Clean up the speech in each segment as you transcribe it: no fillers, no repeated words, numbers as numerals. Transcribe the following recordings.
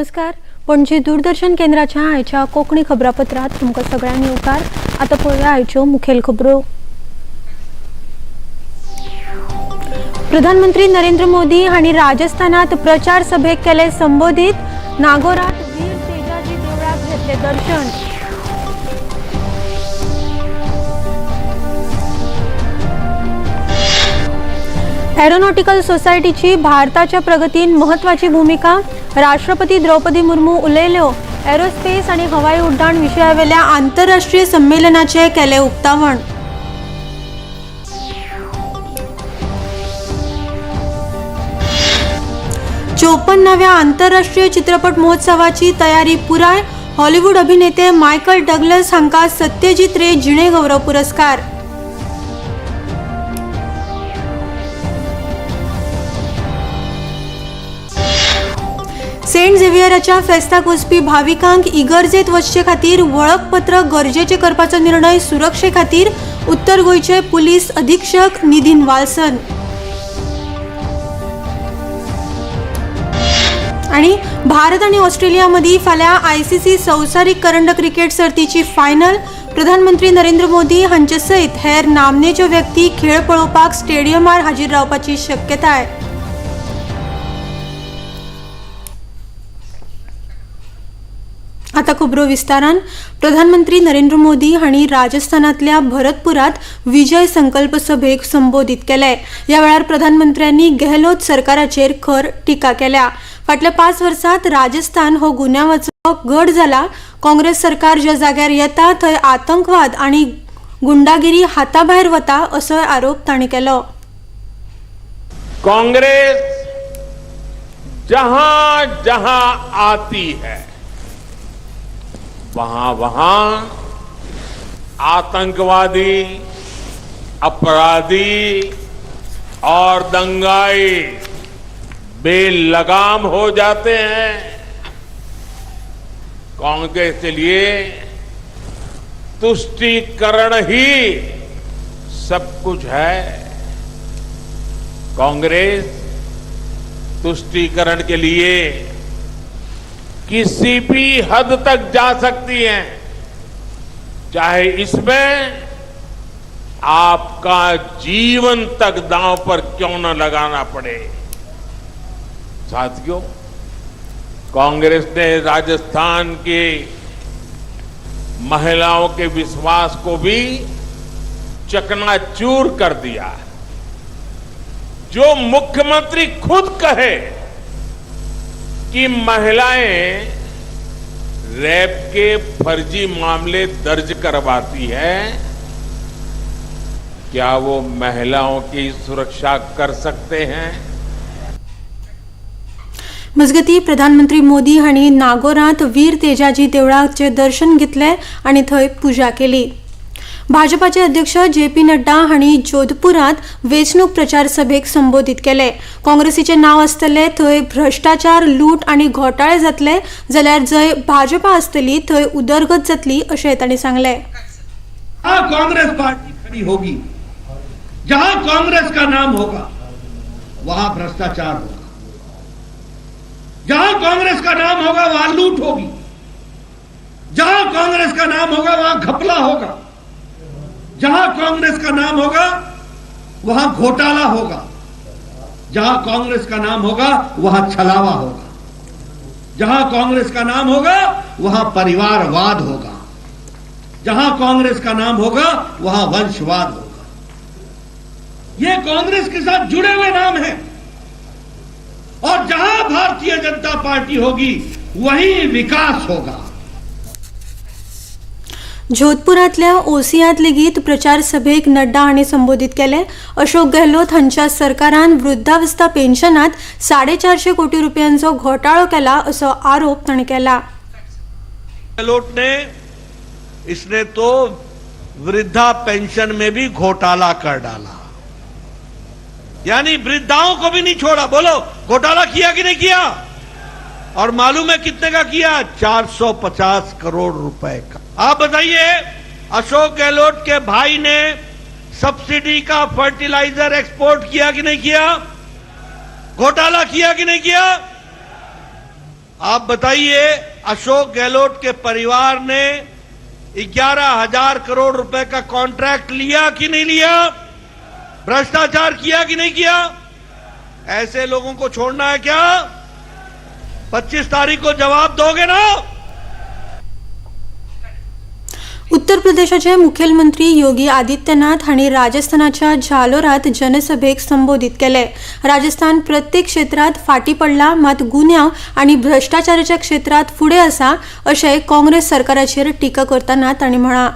नमस्कार. पणजी दूरदर्शन केंद्राच्या आयच्या कोंकणी खबरापत्रात तुमकां सगळ्यांक येवकार. आता पळोवया आयच्यो मुखेल खबरो. प्रधानमंत्री नरेंद्र मोदी हांणी राजस्थानात प्रचार सभेक केले संबोधित. नागोरात वीर तेजाजी देवळाक घेतले दर्शन. एरोनॉटिकल सोसायटीची भारताच्या प्रगतीन महत्वाची भूमिका. राष्ट्रपती द्रौपदी मुर्मू उलयल्यो. एरोस्पेस आणि हवाई उड्डाण विशयावेल्या आंतरराष्ट्रीय संमेलनाचे केले उक्तावण. चोपन्नाव्या आंतरराष्ट्रीय चित्रपट महोत्सवाची तयारी पुराय. हॉलिवूड अभिनेते मायकल डगलस हांका सत्यजित रे जिणे गौरव पुरस्कार. सेंट झेवियराच्या फेस्ताक वचपी भाविकांक इगर्जेत वचचे खातीर वळखपत्र गरजेचे करपाचो निर्णय सुरक्षे खातीर. उत्तर गोंयचे पुलीस अधीक्षक नितीन वाल्सन. आणि भारत आणि ऑस्ट्रेलिया मदी फाल्यां आयसीसी संवसारीक करंड क्रिकेट सर्तीची फायनल. प्रधानमंत्री नरेंद्र मोदी हांचे सयत हेर नामनेच्यो व्यक्ती खेळ पळोवपाक स्टेडियमार हाजीर रावपाची शक्यताय. आता खबरो विस्तारान. प्रधानमंत्री नरेंद्र मोदी हांणी राजस्थानातल्या भरतपुरात विजय संकल्प सभेक संबोधित केले. या वेळार प्रधानमंत्र्यांनी गेहलोत सरकाराचेर खर टिका केल्या. फाटल्या 5 वर्षांत राजस्थान हो गुन्यांवाचो गड जाला. काँग्रेस सरकार ज्या जाग्यार येता थंय आतंकवाद आणि गुंडागिरी हाताभायर वता असो आरोप तांणी केलो. कांग्रेस जहां जहां आती है वहां वहां आतंकवादी, अपराधी और दंगाई बेलगाम हो जाते हैं. कांग्रेस के लिए तुष्टीकरण ही सब कुछ है. कांग्रेस तुष्टीकरण के लिए किसी भी हद तक जा सकती है, चाहे इसमें आपका जीवन तक दांव पर क्यों न लगाना पड़े. साथियों, कांग्रेस ने राजस्थान के महिलाओं के विश्वास को भी चकनाचूर कर दिया. जो मुख्यमंत्री खुद कहे कि महिलाएं रेप के फर्जी मामले दर्ज करवाती है, क्या वो महिलाओं की सुरक्षा कर सकते हैं? मजगती प्रधानमंत्री मोदी हांणी नागोरात वीर तेजाजी देवळाचे दर्शन घेतले आणि थंय पुजा केली. भाजपाचे अध्यक्ष जेपी नड्डा हांणी जोधपुरात वेंचणूक प्रचार सभेक संबोधित केले. काँग्रेसीचे नाव आसतले थंय भ्रष्टाचार, लूट आणि घोटाळे जातले जाल्यार जंय भाजपा आसतली थंय उदरगत जातली अशें तांणी सांगले. कांग्रेस पार्टी खड़ी होगी, जहां कांग्रेस का नाम होगा वहां भ्रष्टाचार होगा. जहां कांग्रेस का नाम होगा वहां लूट होगी. जहां कांग्रेस का नाम होगा वहां घपला होगा. जहां कांग्रेस का नाम होगा वहां घोटाला होगा. जहां कांग्रेस का नाम होगा वहां छलावा होगा. जहां कांग्रेस का नाम होगा वहां परिवारवाद होगा. जहां कांग्रेस का नाम होगा वहां वंशवाद होगा. ये कांग्रेस के साथ जुड़े हुए नाम हैं. और जहां भारतीय जनता पार्टी होगी वहीं विकास होगा. जोधपुरातल्या ओसियात लेगीत प्रचार सभेक नड्डा हांणी संबोधित केले. अशोक गेहलोत हांच्या सरकारान वृद्धावस्था पेन्शनात 450 कोटी रुपयांचो घोटाळो केला असो आरोप तांणी केला. गेहलोत ने इसने तो वृद्धा पेंशन में भी घोटाला कर डाला. यानी वृद्धाओं को भी नहीं छोड़ा. बोलो, घोटाला किया कि नहीं किया? और मालूम है कितने का किया? 450 करोड़ रुपए का. आप बताइए, अशोक गहलोत के भाई ने सब्सिडी का फर्टिलाइजर एक्सपोर्ट किया कि नहीं किया? घोटाला किया कि नहीं किया? आप बताइए, अशोक गहलोत के परिवार ने 11,000 करोड़ रुपए का कॉन्ट्रैक्ट लिया कि नहीं लिया? भ्रष्टाचार किया कि नहीं किया? ऐसे लोगों को छोड़ना है क्या? 25 तारीख को जवाब दोगे ना? उत्तर प्रदेशाचे मुख्यमंत्री योगी आदित्यनाथ हांणी राजस्थानाच्या झालोरात जनसभेक संबोधित केले. राजस्थान प्रत्येक क्षेत्रात फाटी पडला, मात गुन्ह्यांव आणि भ्रष्टाचाराच्या क्षेत्रात फुडे आसा अशें काँग्रेस सरकाराचेर टीका करतना तांणी म्हळां.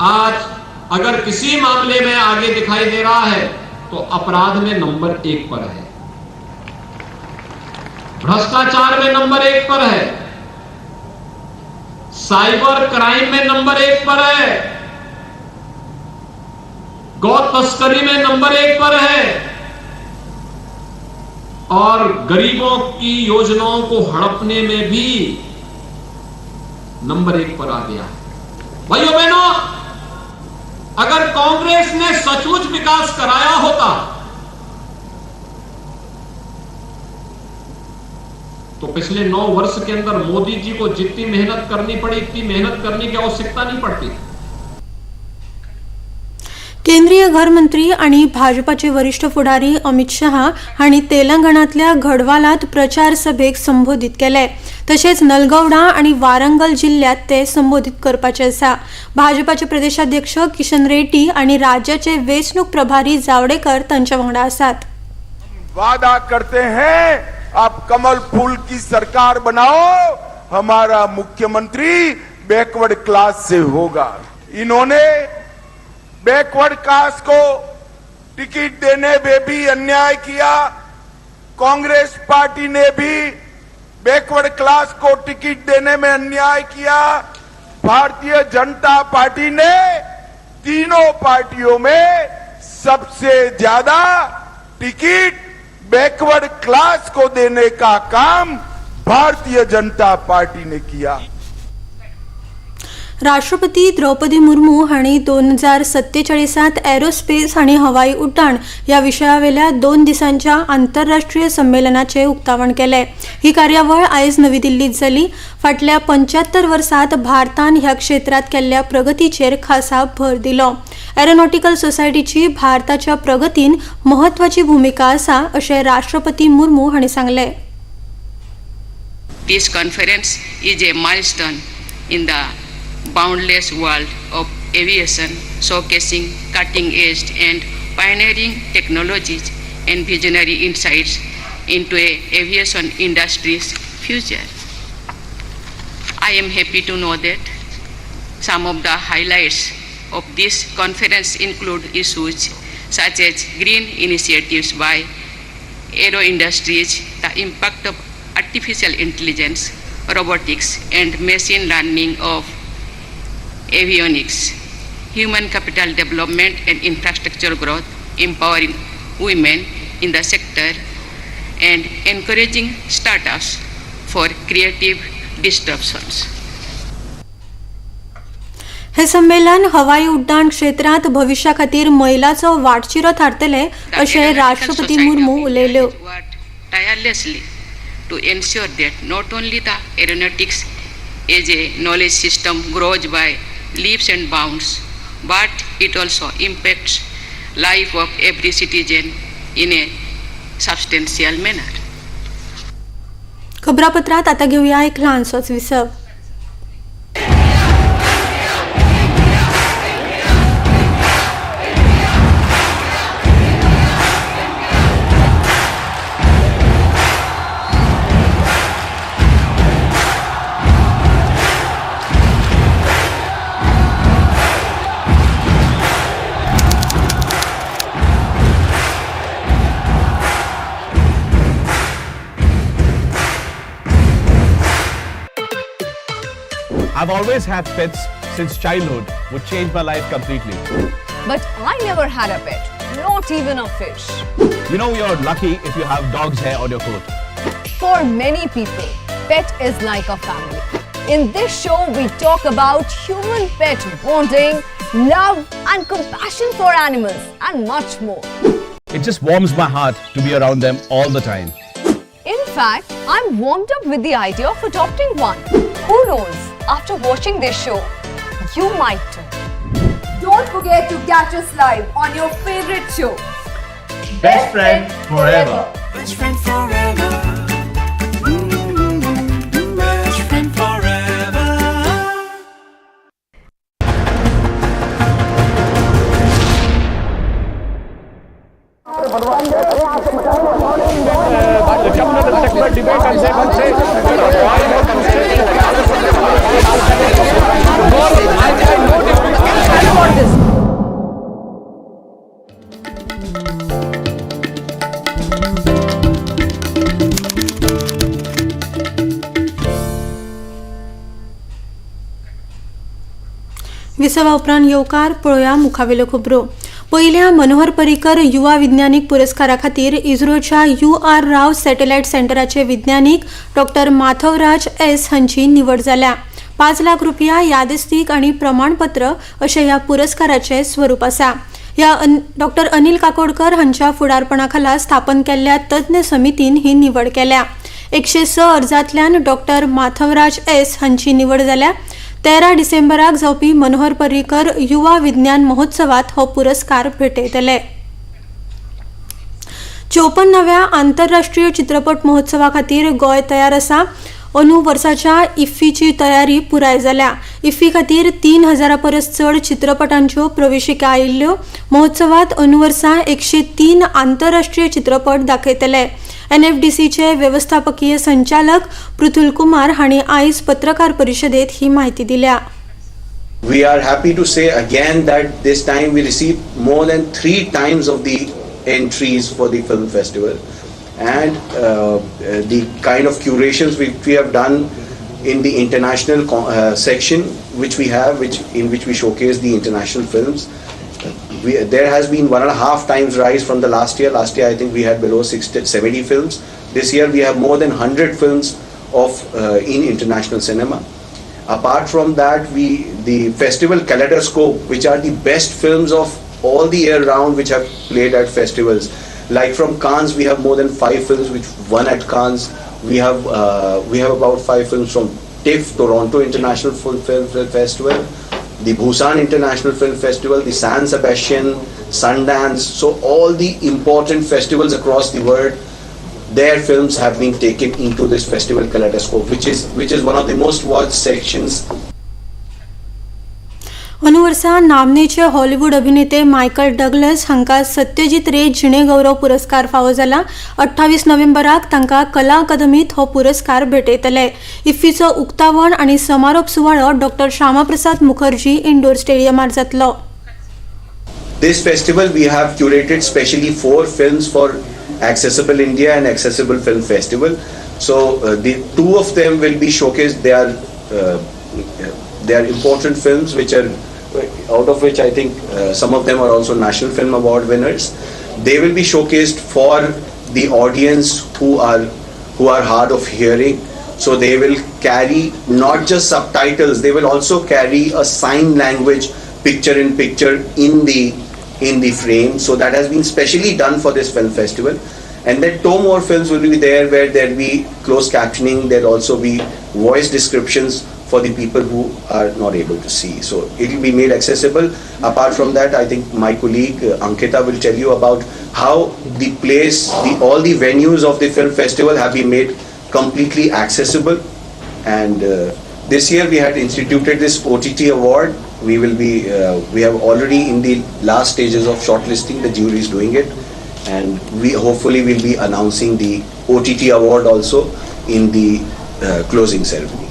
आज अगर किसी मामले में आगे दिखाई दे रहा है तो अपराध में नंबर 1 पर है, भ्रष्टाचार में नंबर 1 पर है, साइबर क्राइम में नंबर 1 पर है, गौ तस्करी में नंबर 1 पर है और गरीबों की योजनाओं को हड़पने में भी नंबर 1 पर आ गया है. भाइयों बहनों, अगर कांग्रेस ने सचमुच विकास कराया होता तो पिछले 9 वर्ष के अंदर मोदी जी को जितनी मेहनत करनी पड़ी इतनी मेहनत करने की आवश्यकता नहीं पड़ती. केंद्रीय गृहमंत्री आणि भाजपाचे वरिष्ठ फुडारी अमित शहा हांणी तेलंगणातल्या गढवालात प्रचार सभेक संबोधित केले. तशेंच नलगौडा आणि वारंगल जिल्ह्यात ते संबोधित करपाचे आसा. भाजपाचे प्रदेशाध्यक्ष किशन रेड्डी आणि राज्याचे वेचणूक प्रभारी जावडेकर तांच्या वांगडा आसात. वादा करते हैं आप कमल फूल की सरकार बनाओ, हमारा मुख्यमंत्री बैकवर्ड क्लास से होगा. इन्होंने बैकवर्ड क्लास को टिकट देने में भी अन्याय किया. कांग्रेस पार्टी ने भी बैकवर्ड क्लास को टिकट देने में अन्याय किया. भारतीय जनता पार्टी ने तीनों पार्टियों में सबसे ज्यादा टिकट बैकवर्ड क्लास को देने का काम भारतीय जनता पार्टी ने किया. राष्ट्रपती द्रौपदी मुर्मू हांणी 2047 एरोस्पेस आणि हवाई उड्डाण या विशयावेल्या 2 दिसांच्या आंतरराष्ट्रीय संमेलनाचे उक्तावण केले. ही कार्यावळ आयज नवी दिल्लीत जाली. फाटल्या 75 वर्सांत भारतान ह्या क्षेत्रात केल्ल्या प्रगतीचेर खासा भर दिलो. एरोनॉटिकल सोसायटीची भारताच्या प्रगतीन महत्वाची भूमिका आसा अशें राष्ट्रपती मुर्मू हांणी सांगले. This conference is a milestone in the boundless world of aviation, showcasing cutting-edge and pioneering technologies and visionary insights into a aviation industry's future. I am happy to know that some of the highlights of this conference include issues such as green initiatives by aero industries, the impact of artificial intelligence, robotics and machine learning of avionics, human capital development and infrastructure growth, empowering women in the sector, and encouraging startups for creative disruptions. हे संमेलन हवाई उड्डाण क्षेत्रात भविष्या खातीर महिलांचो वाटचिरो थारतले अशें राष्ट्रपती Murmu उलयल्यो. Tirelessly to ensure that not only the aeronautics as a knowledge system grows by leaps and bounds, but it also impacts life of every citizen in a substantial manner. खबरापत्रात आता घेऊया एक लहानसोच विसव. I've always had pets since childhood, which changed my life completely. But I never had a pet, not even a fish. You know you're lucky if you have dog's hair on your coat. For many people, pet is like a family. In this show, we talk about human-pet bonding, love and compassion for animals and much more. It just warms my heart to be around them all the time. In fact, I'm warmed up with the idea of adopting one. Who knows? After watching this show, you might too. Don't forget to catch us live on your favorite show. Best friend forever. Best friend forever. Best friend forever. विसवा उपरांत येवकार पळोवया मुखावेल्यो खबरो. पयल्या मनोहर पर्रीकर युवा विज्ञानीक पुरस्कारा खातीर इस्रोच्या UR राव सॅटेलायट सेंटराचे विज्ञानीक डॉ माधवराज S हांची निवड जाल्या. 5 लाख रुपया यादस्तीक आनी प्रमाणपत्र अशें ह्या पुरस्काराचे स्वरूप आसा. ह्या डॉ अनिल काकोडकर हांच्या फुडारपणा स्थापन केल्ल्या तज्ञ समितीन ही निवड केल्या. 106 अर्जांतल्यान डॉ माधवराज S हांची निवड जाल्या. 13 डिसेंबराक जावपी मनोहर पर्रीकर युवा विज्ञान महोत्सवात हो पुरस्कार भेटयतले. 54व्या आंतरराष्ट्रीय चित्रपट महोत्सवा खातीर गोंय तयार आसा. अंदू वर्साच्या इफ्फीची तयारी पुराय जाल्या. इफ्फी खातीर 3000 परस चड चित्रपटांच्यो प्रवेशिका आयिल्ल्यो. महोत्सवात अंदू वर्सा 103 आंतरराष्ट्रीय चित्रपट दाखयतले. NFDCचे व्यवस्थापकीय संचालक पृथुल कुमार हांणी आयज पत्रकार परिशदेत ही माहिती दिल्या. We are happy to say again that this time we received more than 3 times of the entries for the film festival, and the kind of curations which we have done in the international section which we have, in which we showcase the international films. There has been 1.5 times rise from the last year. Last year I think we had below 70 films. This year we have more than 100 films of in international cinema. Apart from that, the festival kaleidoscope, which are the best films of all the year round which have played at festivals. Like from Cannes we have more than 5 films which won at Cannes. We have about 5 films from TIFF, Toronto International Film Festival, the Busan International Film Festival, the San Sebastian, Sundance. So all the important festivals across the world, their films have been taken into this festival kaleidoscope, which is one of the most watched sections. अंदू वर्सा नामनेचे Hollywood अभिनेते Michael Douglas हांकां सत्यजीत रे जिणे गौरव पुरस्कार फावो जाला. 28 नोव्हेंबराक तांकां कला अकादमीत हो पुरस्कार भेटयतले. इफ्फीचो उक्तावण आनी समारोप सुवाळो डॉ श्यामाप्रसाद मुखर्जी इंडोर स्टेडियमार जातलो. This festival we have curated specially 4 films for Accessible India and Accessible Film Festival. So the 2 of them will be showcased. They are important films which are, out of which I think some of them are also National Film Award winners. They will be showcased for the audience who are hard of hearing. So they will carry not just subtitles, they will also carry a sign language picture in picture in the frame. So that has been specially done for this film festival. And then 2 more films will be there where there will be closed captioning. There will also be voice descriptions for the people who are not able to see. So it will be made accessible. Apart from that, I think my colleague Ankita will tell you about how the place, all the venues of the film festival have been made completely accessible. And this year we had instituted this OTT award. We have already in the last stages of shortlisting. The jury is doing it, and we hopefully will be announcing the OTT award also in the closing ceremony.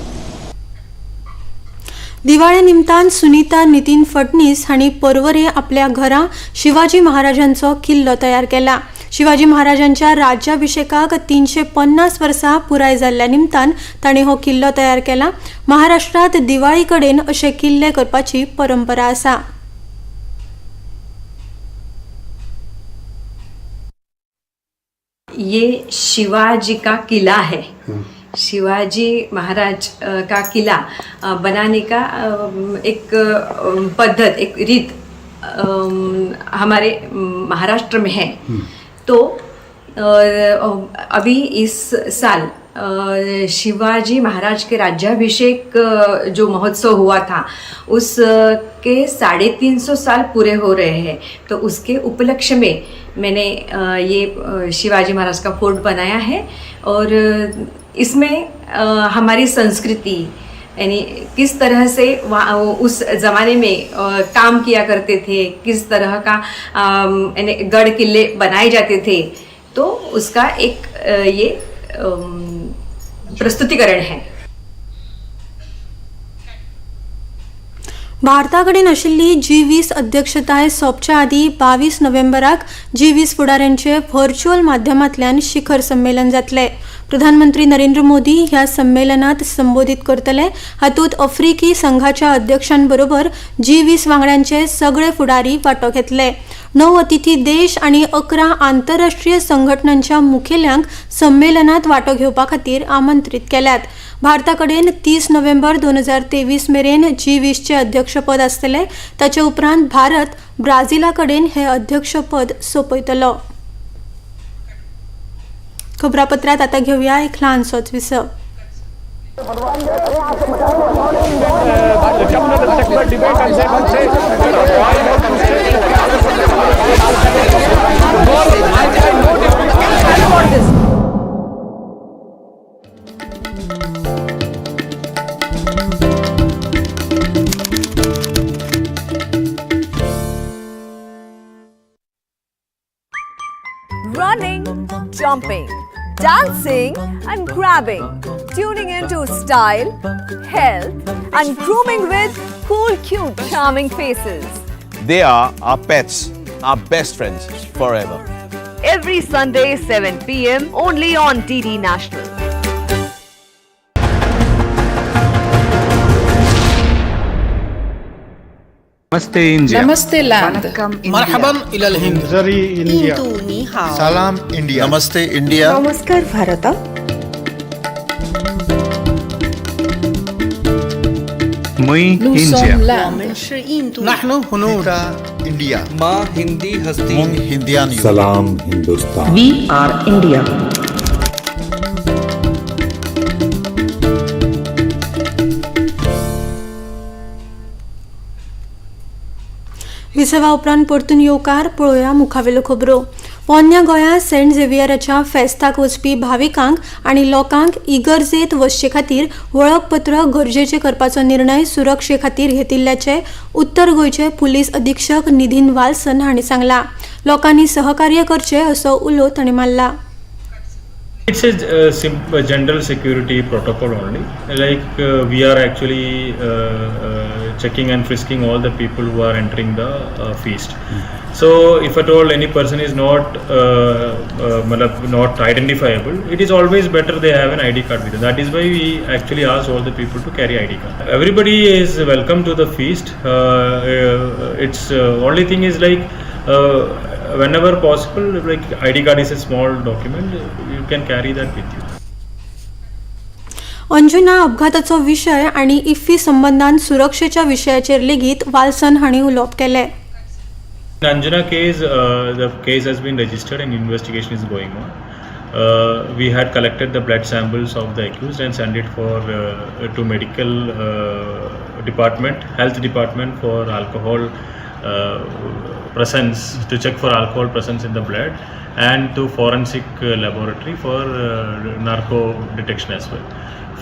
दिवाळे निमतान सुनीता नितीन फडणीस हांणी पर्वरे आपल्या घरा शिवाजी महाराजांचो किल्लो तयार केला. शिवाजी महाराजांच्या राज्याभिषेकाक 350 वर्सां पुराय जाल्ल्या निमतान तांणी हो किल्लो तयार केला. महाराष्ट्रात दिवाळी कडेन अशे किल्ले करपाची परंपरा आसा. ये शिवाजी का किला है. शिवाजी महाराज का किला बनाने का एक पद्धत, एक रीत हमारे महाराष्ट्र में है. तो अभी इस साल शिवाजी महाराज के राज्याभिषेक जो महोत्सव हुआ था उसके 350 साल पूरे हो रहे हैं, तो उसके उपलक्ष्य में मैंने ये शिवाजी महाराज का फोर्ट बनाया है। और इसमें हमारी संस्कृति यानी किस तरह से वहाँ उस ज़माने में काम किया करते थे, किस तरह का यानी गढ़ किले बनाए जाते थे, तो उसका एक ये प्रस्तुतीकरण है। भारताकडेन आशिल्ली G20 अध्यक्षताय सोंपच्या आदी 22 नोव्हेंबराक G20 फुडाऱ्यांचे व्हर्च्युअल माध्यमांतल्यान शिखर संमेलन जातले। प्रधानमंत्री नरेंद्र मोदी ह्या संमेलनात संबोधित करतले। हातूंत आफ्रिकी संघाच्या अध्यक्षांबरोबर G20 वांगड्यांचे सगळे फुडारी वांटो घेतले। 9 अतिथी देश आणि 11 आंतरराष्ट्रीय संघटनांच्या मुखेल्यांक संमेलनात वांटो घेवपा खातीर आमंत्रित केल्यात। भारताकडेन 30 नोव्हेंबर 2023 मेरेन G20 चे अध्यक्षपद आसतले। ताचे उपरांत भारत ब्राझीला कडेन हे अध्यक्षपद सोपयतलो। खबरापत्रात आता घेऊया एक ल्हानसोच विसव। Running, jumping, dancing and grabbing, tuning into style, health and grooming with cool, cute, charming faces. They are our pets, our best friends forever. Every Sunday 7 p.m. only on DD National. नमस्ते India, नमस्ते land, मरहबन इलल हिंद, जरी India, सलाम India, नमस्ते India, नमस्कार भारत, मुई India, नहनु हुनूरा India, माँ हिंदी हस्ती, मुंग हिंदियान, सलाम हिंदुस्तान, वी आर इंडिया। विसवा उपरांत परतून येवकार पळोवया मुखावेल्यो खबरो। पोन्न्या गोंया सेंट झेवियराच्या फेस्ताक वचपी भाविकांक आनी लोकांक इगर्जेत वचचे खातीर वळखपत्र गरजेचें करपाचो निर्णय सुरक्षे खातीर घेतिल्ल्याचे उत्तर गोंयचे पुलीस अधीक्षक निधीन वाल्सन हांणी सांगलां। लोकांनी सहकार्य करचें असो उलो तांणी मारला। It's a simple general security protocol only. Like we are actually checking and frisking all the people who are entering the feast. So if at all any person is not not identifiable, it is always better they have an ID card with them. That is why we actually ask all the people to carry ID card. Everybody is welcome to the feast. It's only thing is like whenever possible, like ID card is a small document, you can carry that with you. Anjuna अपघाताचो विशय आणि IFFI संबंधान सुरक्षेच्या विशयाचेर लेगीत वाल्सन हांणी उलोवप केले। In Anjuna case, the case has been registered and investigation is going on. We had collected the blood samples of the accused and sent it for to medical department, health department for alcohol presence, to check for alcohol presence in the blood, and to forensic laboratory for narco detection as well.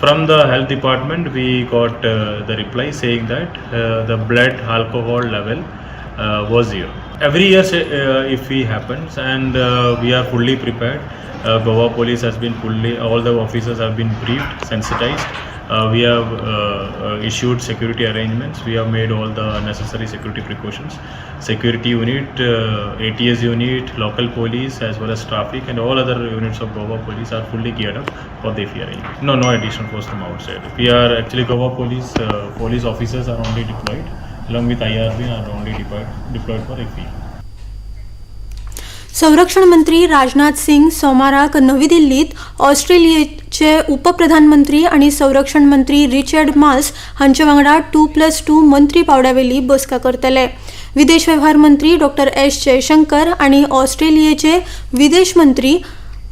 From the health department we got the reply saying that the blood alcohol level was zero. Every year if it happens, and we are fully prepared. Goa police has been all the officers have been briefed, sensitized. We have issued security arrangements. We have made all the necessary security precautions. Security unit, ATS unit, local police as well as traffic and all other units of Goa police are fully geared up for the FE arrangement. No additional force from outside. We are actually Goa police police officers are only deployed along with IRB are only deployed for FE. संरक्षण मंत्री राजनाथ सिंग सोमाराक नवी दिल्लीत ऑस्ट्रेलियाचे उपप्रधानमंत्री आणि संरक्षण मंत्री Richard malls हांचे वांगडा 2+2 मंत्री पावड्यावेली बसका करतले। विदेश वेव्हार मंत्री डॉ. एस. जयशंकर आणि ऑस्ट्रेलियाचे विदेश मंत्री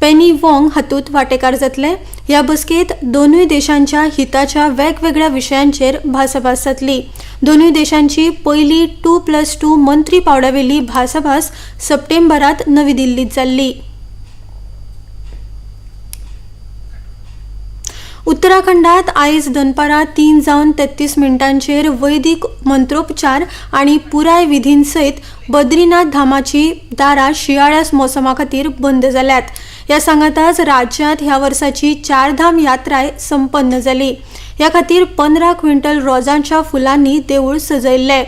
पेनी वॉंग हातूंत वांटेकार जातले. ह्या बसकेत दोनूय देशांच्या हिताच्या वेगवेगळ्या विशयांचेर भासाभास जातली. दोनूय देशांची पयली 2+2 मंत्री पावड्यावेली भासाभास सप्टेंबरांत नवी दिल्लीत जाल्ली. उत्तराखंडात आयज दनपारां 3:33 वैदिक मंत्रोपचार आनी पुराय विधीं सयत बद्रीनाथ धामाची दारां शियाळ्या मोसमा खातीर बंद जाल्यात. ह्या सांगाताच राज्यांत ह्या वर्साची 4 धाम यात्राय संपन्न जाली. ह्या खातीर 15 क्विंटल रोजांच्या फुलांनी देवूळ सजयल्ले.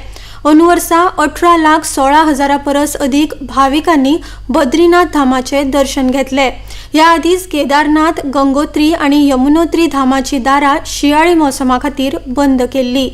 अंदू वर्सा 18,16,000 परस अदीक भाविकांनी बद्रीनाथ धामाचे दर्शन घेतले. ह्या आदींच केदारनाथ, गंगोत्री आनी यमुनोत्री धामाची दारां शियाळी मोसमा खातीर बंद केल्ली.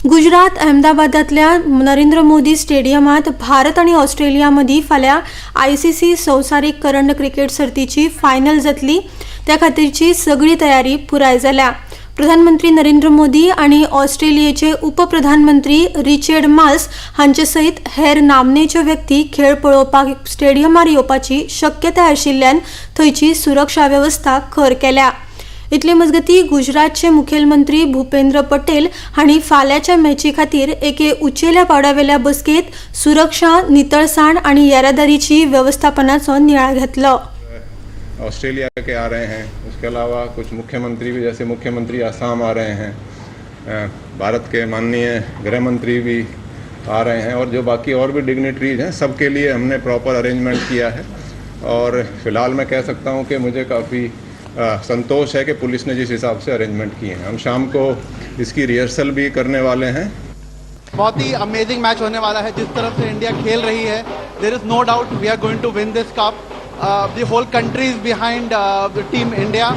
गुजरात अहमदाबादांतल्या नरेंद्र मोदी स्टेडियमांत भारत आनी ऑस्ट्रेलिया मदीं फाल्यां ICC संवसारीक करंड क्रिकेट सर्तीची फायनल जातली. त्या खातीरची सगळी तयारी पुराय जाल्या. प्रधानमंत्री नरेंद्र मोदी आनी ऑस्ट्रेलियेचे उपप्रधानमंत्री रिचर्ड माल्स हांचे सयत हेर नामनेच्यो व्यक्ती खेळ पळोवपाक स्टेडियमार येवपाची शक्यताय आशिल्ल्यान थंयची सुरक्षा वेवस्था खर केल्या. इतले मजगतीं गुजरातचे मुखेलमंत्री भूपेंद्र पटेल हांणी फाल्यांच्या मॅची खातीर एके उंचेल्या पावड्यावेल्या बसकेत सुरक्षा, नितळसाण आनी येरादारीची व्यवस्थापनाचो नियाळ घेतलो. ऑस्ट्रेलिया के आ रहे हैं, उसके अलावा कुछ मुख्यमंत्री भी, जैसे मुख्यमंत्री असम आ रहे हैं, भारत के माननीय गृह मंत्री भी आ रहे हैं और जो बाकी और भी डिग्निटरीज हैं, सबके लिए हमने प्रॉपर अरेंजमेंट किया है. और फिलहाल मैं कह सकता हूं कि मुझे काफ़ी संतोष है कि पुलिस ने जिस हिसाब से अरेंजमेंट किए हैं. हम शाम को इसकी रिहर्सल भी करने वाले हैं. बहुत ही अमेजिंग मैच होने वाला है. जिस तरफ से इंडिया खेल रही है, there is no doubt we are going to win this cup. The whole country is behind the team India.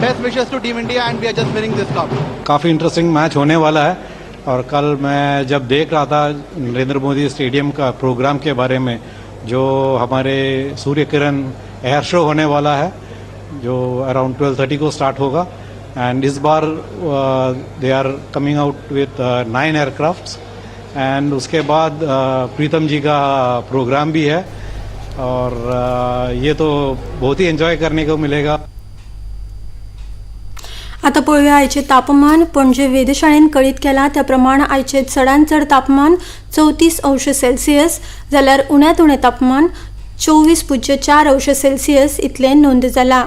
Best wishes to team India and we are just winning this cup. काफ़ी interesting match होने वाला है. और कल मैं जब देख रहा था नरेंद्र मोदी स्टेडियम का प्रोग्राम के बारे में, जो हमारे सूर्य किरण एयर शो होने वाला है जो अराउंड 12:30 को स्टार्ट होगा. End is bar they are coming out with 9 aircrafts. End उसके बाद प्रीतम जी का प्रोग्राम भी है और ये तो बहुत ही एंजॉय करने को मिलेगा. आता पळोवया आयचे तापमान. पणजे वेधशाळेन कळीत केला त्या प्रमाण आयचे चडांत चड तापमान 34°C जाल्यार उण्यांत उणें तापमान 24.4°C इतलें नोंद जाला.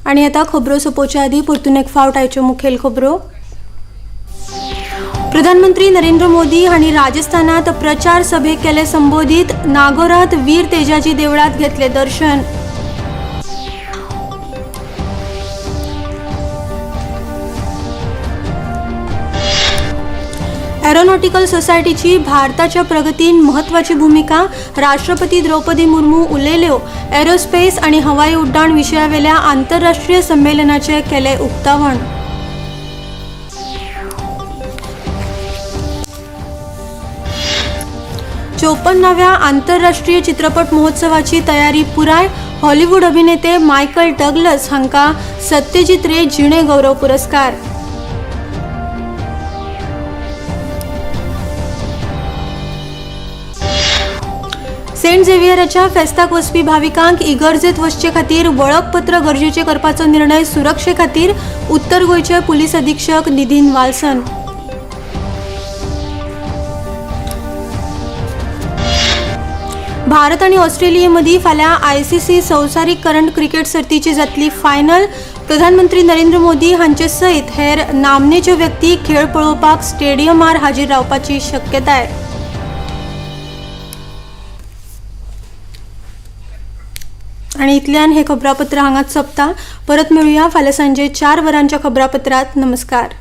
आनी आतां खबरो सोंपोवचे आदीं परतून एक फावट आयच्यो मुखेल खबरो. प्रधानमंत्री नरेंद्र मोदी हांणी राजस्थानात प्रचार सभेक केले संबोधीत. नागोरात वीर तेजाजी देवळात घेतले दर्शन. एरोनॉटिकल सोसायटीची भारताच्या प्रगतीन महत्वाची भूमिका. राष्ट्रपती द्रौपदी मुर्मू उलयल्यो. एरोस्पेस आनी हवाई उड्डाण विशयावेल्या आंतरराष्ट्रीय संमेलनाचे केले उक्तावण. चौपन्नाव्या आंतरराष्ट्रीय चित्रपट महोत्सवाची तयारी पुराय. हॉलिवूड अभिनेते मायकल डगलस हांकां सत्यजित रे जिणे गौरव पुरस्कार. सेंट झेवियराच्या फेस्ताक वचपी भाविकांक इगर्जेत वचचे खातीर वळखपत्र गरजेचें करपाचो निर्णय सुरक्षे खातीर उत्तर गोंयचे पुलीस अधीक्षक निधीन वाल्सन. भारत आनी ऑस्ट्रेलिये मदीं फाल्यां ICC संवसारीक करंड क्रिकेट सर्तीची जातली फायनल. प्रधानमंत्री नरेंद्र मोदी हांचे सयत हेर नामनेच्यो व्यक्ती खेळ पळोवपाक स्टेडियमार हाजीर रावपाची शक्यताय. आनी इतल्यान हे खबरापत्र हांगाच सोंपता. परत मेळुया फाल्यां सांजे 4 वरांच्या खबरापत्रांत. नमस्कार.